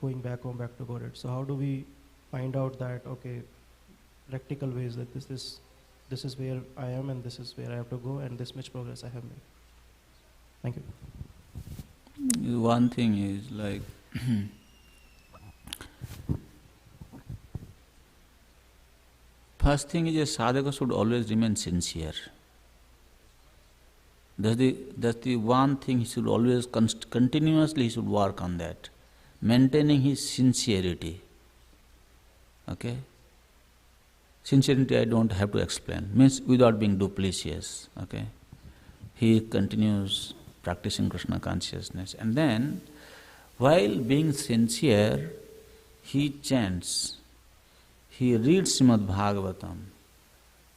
going back home, back to Godhead. So how do we find out that, okay, practical ways that this is where I am and this is where I have to go and this much progress I have made? Thank you. One thing is like first thing is a sadhaka should always remain sincere. That's the one thing he should always continuously he should work on that, maintaining his sincerity. Okay? Sincerity I don't have to explain, means without being duplicitous. Okay? He continues practicing Krishna consciousness, and then while being sincere, he chants, he reads Srimad Bhagavatam,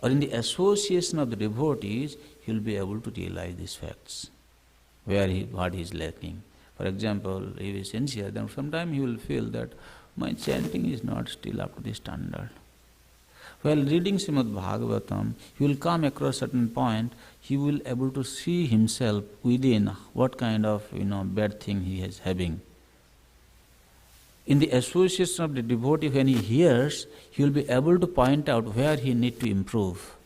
or in the association of the devotees, he will be able to realize these facts, what he is lacking. For example, if he is sincere, then sometime he will feel that my chanting is not still up to the standard. While reading Srimad Bhagavatam, he will come across a certain point, he will able to see himself within what kind of bad thing he is having. In the association of the devotee, when he hears, he will be able to point out where he need to improve.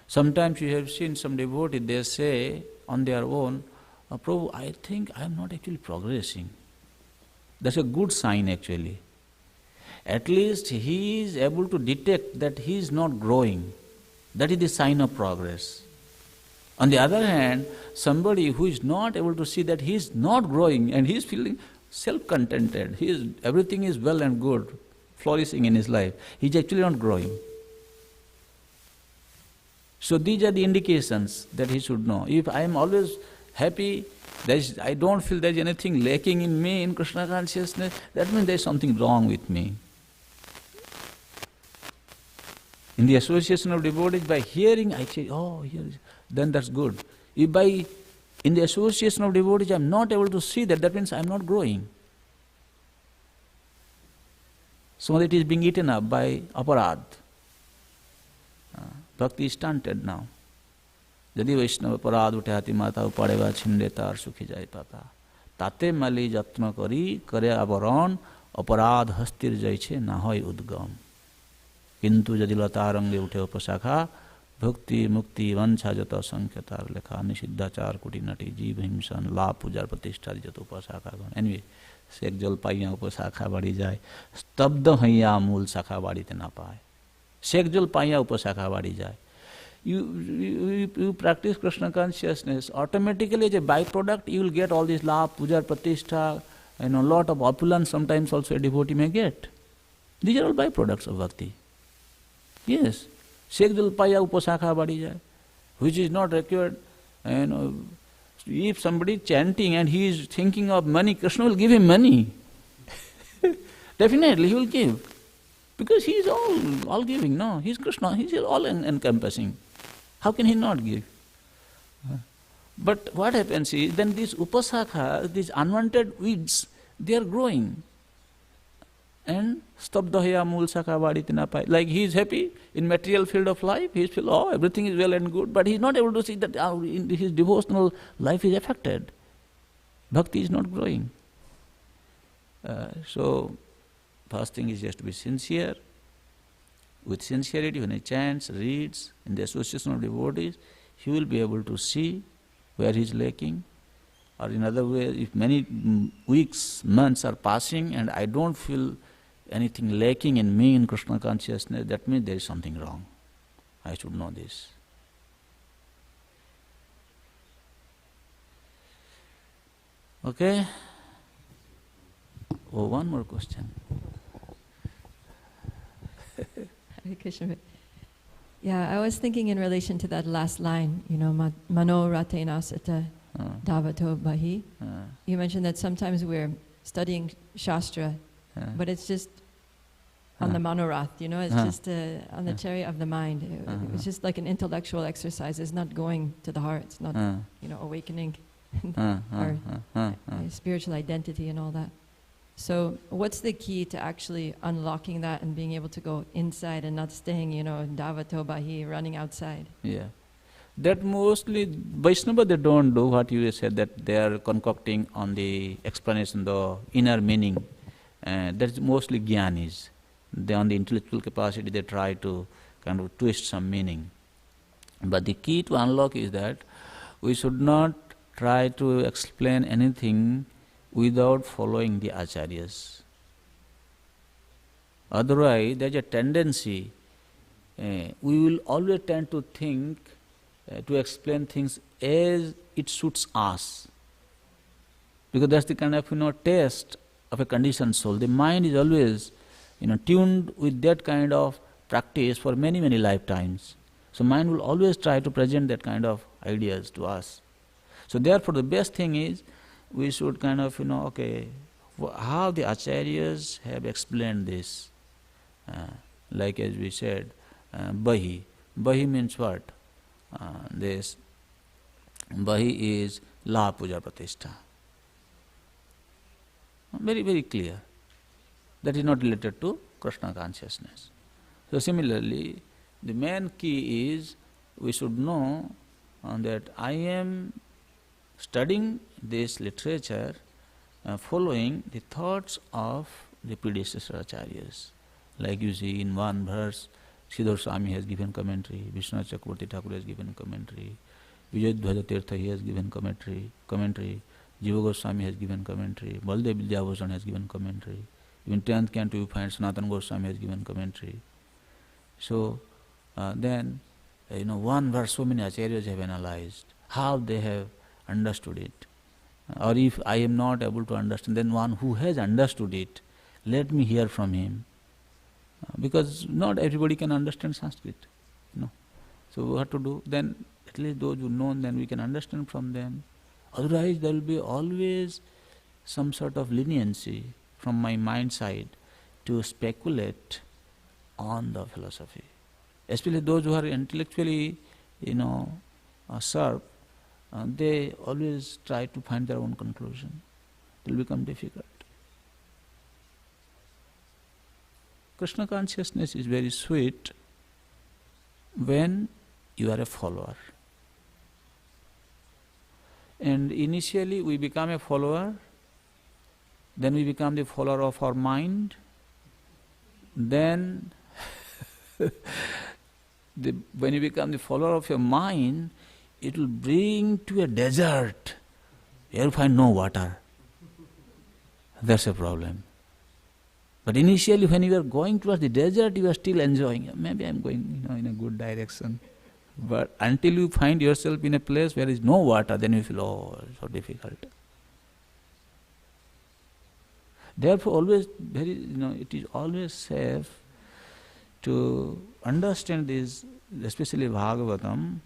Sometimes you have seen some devotee, they say on their own, Prabhu, I think I am not actually progressing. That's a good sign actually. At least he is able to detect that he is not growing. That is the sign of progress. On the other hand, somebody who is not able to see that he is not growing and he is feeling self-contented, everything is well and good, flourishing in his life, he is actually not growing. So these are the indications that he should know. If I am always happy, I don't feel there is anything lacking in me in Krishna consciousness, that means there is something wrong with me. In the association of devotees, by hearing, I say, oh, then that's good. If in the association of devotees I am not able to see that, that means I am not growing. So it is being eaten up by aparad. Bhakti is stunted now. Jadi Vaishnava aparad uthati mata upadeva chhindetar sukhi jai pata. Tate mali jatna kari kare avaran aparad hastir jaiche nahoy udgam. Kintu jadi latarange uthe upasakha bhakti mukti vancha jata sankyatar lekha nisiddhachar kuti nati jeev himsan la pujar pratishtha jata upasakha. Anyway, sek jal paiya upasakha badi jai, stabda haiya mool sakha badi te na paye. Sek jal paiya upasakha badi jai. You practice Krishna consciousness, automatically as a byproduct you will get all these la pujar pratishtha, lot of opulence sometimes also a devotee may get. These are all byproducts of bhakti. Yes, Shekdal Paya Upasakha Badija, which is not required. If somebody is chanting and he is thinking of money, Krishna will give him money. Definitely he will give. Because he is all giving, no? He is Krishna, he is all encompassing. How can he not give? But what happens is, then these upasakha, these unwanted weeds, they are growing. And stabdahya mool sakha vaditina pai. Like he is happy in material field of life, he feels, oh, everything is well and good, but he is not able to see that his devotional life is affected. Bhakti is not growing. So, first thing is just to be sincere. With sincerity, when he chants, reads, in the association of devotees, he will be able to see where he is lacking. Or in other words, if many weeks, months are passing and I don't feel anything lacking in me in Krishna consciousness, that means there is something wrong. I should know this. Okay? Oh, one more question. Hare Krishna. Yeah, I was thinking in relation to that last line, mano ratena sata davato bahi. You mentioned that sometimes we're studying Shastra, but it's just on the manorath, it's just on the chariot of the mind. It's just like an intellectual exercise. It's not going to the heart. It's not, awakening our spiritual identity and all that. So what's the key to actually unlocking that and being able to go inside and not staying, davato bahi, running outside? Yeah. That mostly, Vaishnava, they don't do what you said, that they are concocting on the explanation, the inner meaning. That's mostly jnanis. They, on the intellectual capacity, they try to kind of twist some meaning. But the key to unlock is that we should not try to explain anything without following the acharyas. Otherwise, there is a tendency, we will always tend to think, to explain things as it suits us. Because that's the kind of taste of a conditioned soul. The mind is always tuned with that kind of practice for many, many lifetimes. So mind will always try to present that kind of ideas to us. So therefore the best thing is we should kind of, okay, how the acharyas have explained this. Like as we said, Bahi. Bahi means what? This Bahi is La Puja Pratishtha. Very, very clear. That is not related to Krishna consciousness. So similarly, the main key is we should know that I am studying this literature following the thoughts of the predecessor acharyas. Like you see in one verse, Sridhar Swami has given commentary, Vishwanath Chakravarti Thakur has given commentary, Vijayadhwaja Tirtha he has given commentary, Jiva Goswami has given commentary, Baldev Vidyabhushan has given commentary, even 10th canto you find Sanatana Goswami has given commentary. So then, one verse so many acharyas have analyzed, how they have understood it. Or if I am not able to understand, then one who has understood it, let me hear from him. Because not everybody can understand Sanskrit. So what to do? Then at least those who know, then we can understand from them. Otherwise there will be always some sort of leniency from my mind side to speculate on the philosophy. Especially those who are intellectually, sharp, they always try to find their own conclusion. It will become difficult. Krishna consciousness is very sweet when you are a follower. And initially we become a follower, then we become the follower of our mind, then when you become the follower of your mind, it will bring to a desert. You will find no water. That's a problem. But initially when you are going towards the desert, you are still enjoying. Maybe I am going in a good direction. But until you find yourself in a place where there is no water, then you feel, oh, so difficult. Therefore always it is always safe to understand this, especially Bhagavatam.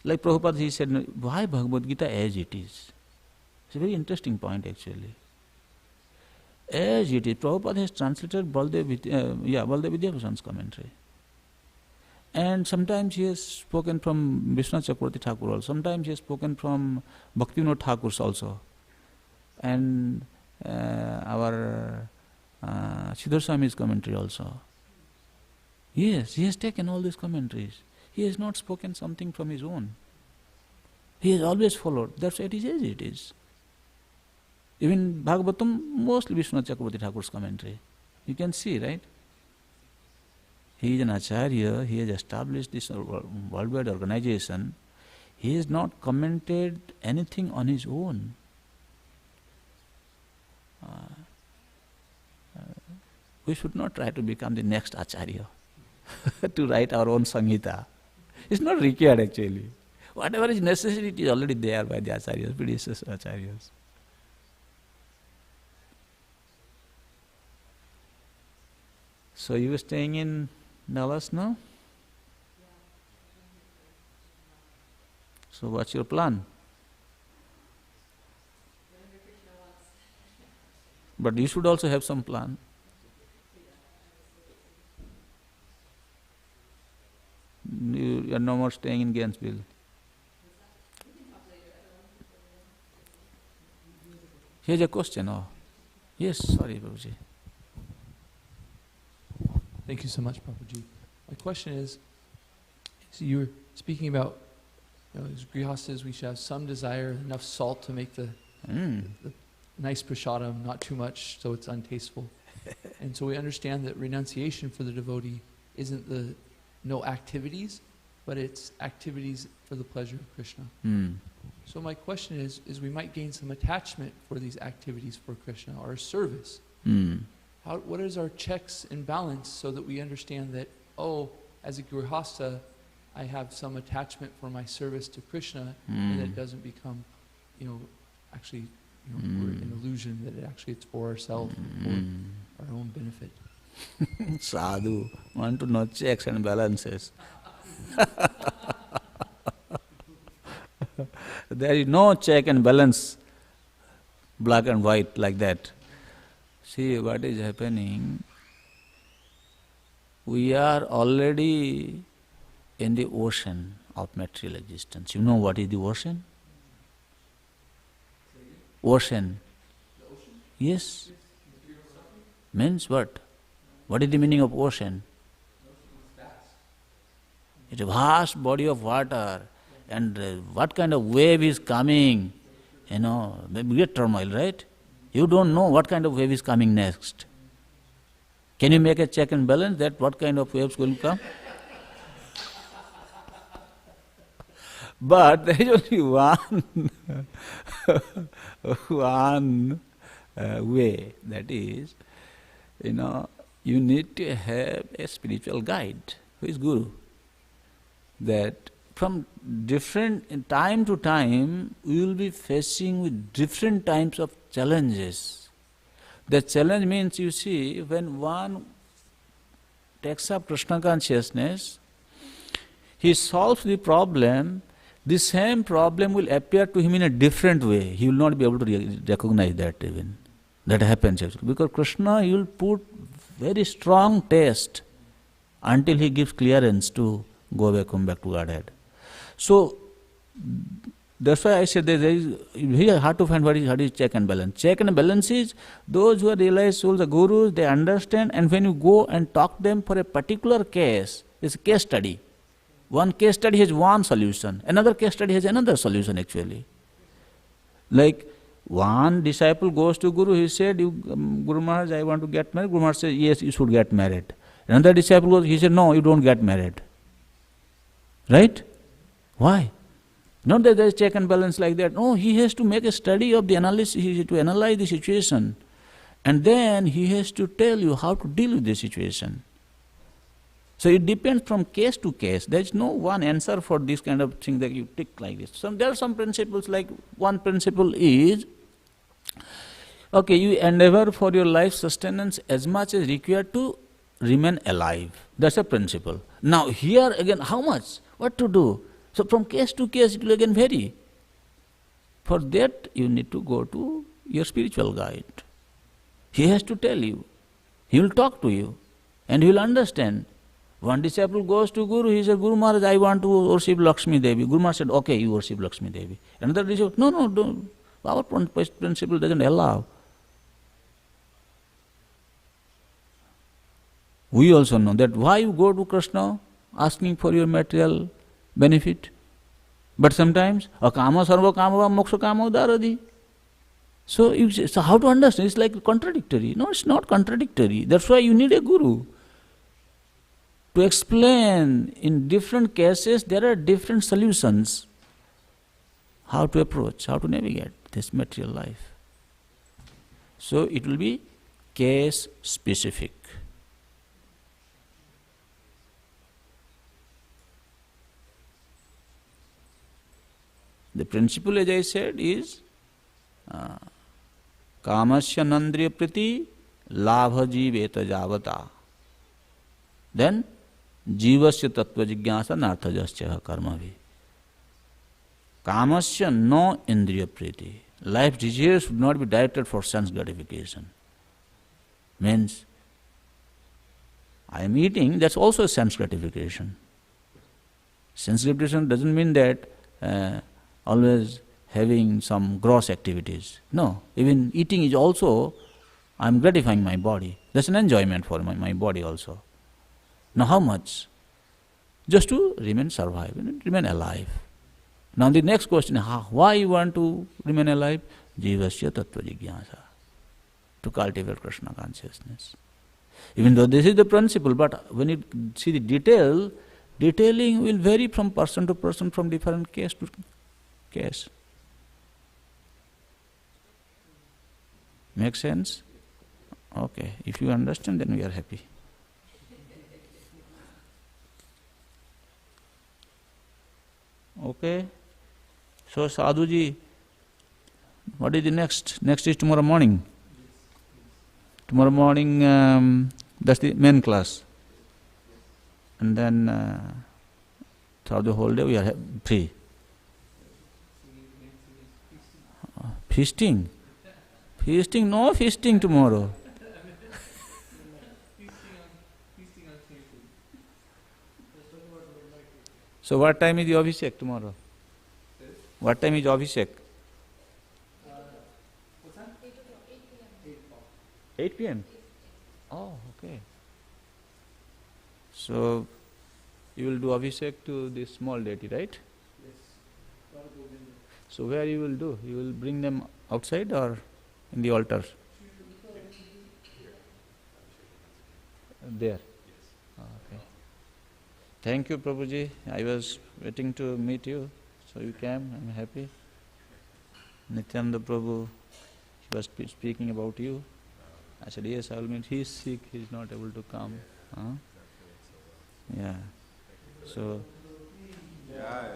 Like Prabhupada, he said, why Bhagavad Gita as it is? It's a very interesting point actually. As it is, Prabhupada has translated Baldev Vidyabhushan's commentary. And sometimes he has spoken from Vishwanath Chakravarti Thakur also. Sometimes he has spoken from Bhaktivinoda Thakur's also. And our Sridhar Swami's commentary also. Yes, he has taken all these commentaries. He has not spoken something from his own. He has always followed. That's why it is as it is. Even Bhagavatam, mostly Vishwanath Chakravarti Thakur's commentary. You can see, right? He is an acharya, he has established this worldwide organization. He has not commented anything on his own. We should not try to become the next acharya, to write our own Samhita. It's not required actually. Whatever is necessary, it is already there by the acharyas, predecessor acharyas. So you were staying in Dallas now? So what's your plan? But you should also have some plan. You are no more staying in Gainesville. Here's a question. Oh, yes, sorry, Babuji. Thank you so much, Prabhuji. My question is, so you were speaking about, as grihastas, we should have some desire, enough salt to make the nice prasadam, not too much so it's untasteful. And so we understand that renunciation for the devotee isn't no activities, but it's activities for the pleasure of Krishna. So my question is we might gain some attachment for these activities for Krishna or service. What is our checks and balance so that we understand that, oh, as a grihasta, I have some attachment for my service to Krishna, and it doesn't become, actually, we're an illusion that it's for ourselves, for our own benefit. Sadhu, want to know checks and balances. There is no check and balance, black and white like that. See what is happening. We are already in the ocean of material existence. You know what is the ocean? Ocean. Yes. Means what? What is the meaning of ocean? It's a vast body of water, and what kind of wave is coming, maybe great turmoil, right? You don't know what kind of wave is coming next. Can you make a check and balance that what kind of waves will come? But there is only one way, that is, you need to have a spiritual guide, who is Guru. That from in time to time, we will be facing with different types of challenges. The challenge means, you see, when one takes up Krishna consciousness, he solves the problem, the same problem will appear to him in a different way. He will not be able to recognize that even. That happens actually. Because Krishna, he will put very strong test until he gives clearance to come back to Godhead. So, that's why I said that it's very hard to find what is check and balance. Check and balance is those who are realized souls, the gurus, they understand, and when you go and talk them for a particular case, it's a case study. One case study has one solution, another case study has another solution actually. Like one disciple goes to Guru, he said, Guru Maharaj, I want to get married. Guru Maharaj says, yes, you should get married. Another disciple goes, he said, no, you don't get married. Right? Why? Not that there is check and balance like that. No, he has to make a study of the analysis, he has to analyze the situation. And then he has to tell you how to deal with the situation. So it depends from case to case. There is no one answer for this kind of thing that you tick like this. There are some principles, like one principle is, okay, you endeavor for your life sustenance as much as required to remain alive. That's a principle. Now here again, how much? What to do? So from case to case it will again vary. For that you need to go to your spiritual guide. He has to tell you. He will talk to you and you will understand. One disciple goes to Guru, he said, Guru Maharaj, I want to worship Lakshmi Devi. Guru Maharaj said, okay, you worship Lakshmi Devi. Another disciple, no, don't. Our principle doesn't allow. We also know that why you go to Krishna asking for your material benefit. But sometimes, kama sarva kama moksha kama udaradi. So how to understand? It's like contradictory. No, it's not contradictory. That's why you need a guru. To explain in different cases, there are different solutions. How to approach, how to navigate this material life. So it will be case specific. The principle, as I said, is kamasya nandriya priti labha jiveta javata. Then jivasya tattva jigyasa narthajasya karmavi. Kamasya no indriya priti. Life desire should not be directed for sense gratification. Means, I am eating, that's also a sense gratification. Sense gratification doesn't mean that always having some gross activities. No, even eating is also, I am gratifying my body. That's an enjoyment for my body also. Now how much? Just to survive, remain alive. Now the next question is, why you want to remain alive? Jivasya tattva jigyasa. To cultivate Krishna consciousness. Even though this is the principle, but when you see the detailing will vary from person to person, from different case to case. Make sense? Okay. If you understand, then we are happy. Okay. So Sadhuji, what is the next? Next is tomorrow morning. Tomorrow morning, that's the main class. And then throughout the whole day we are free. Feasting? Feasting? No feasting tomorrow. So what time is the Abhishek tomorrow? What time is Abhishek? 8 p.m. Oh, okay. So you will do Abhishek to this small deity, right? So where you will do? You will bring them outside or in the altar? There. Okay. Thank you, Prabhuji. I was waiting to meet you, so you came. I'm happy. Nityananda Prabhu, he was speaking about you. I said, yes, I will meet. He is sick. He is not able to come. Huh? Yeah. So. Yeah.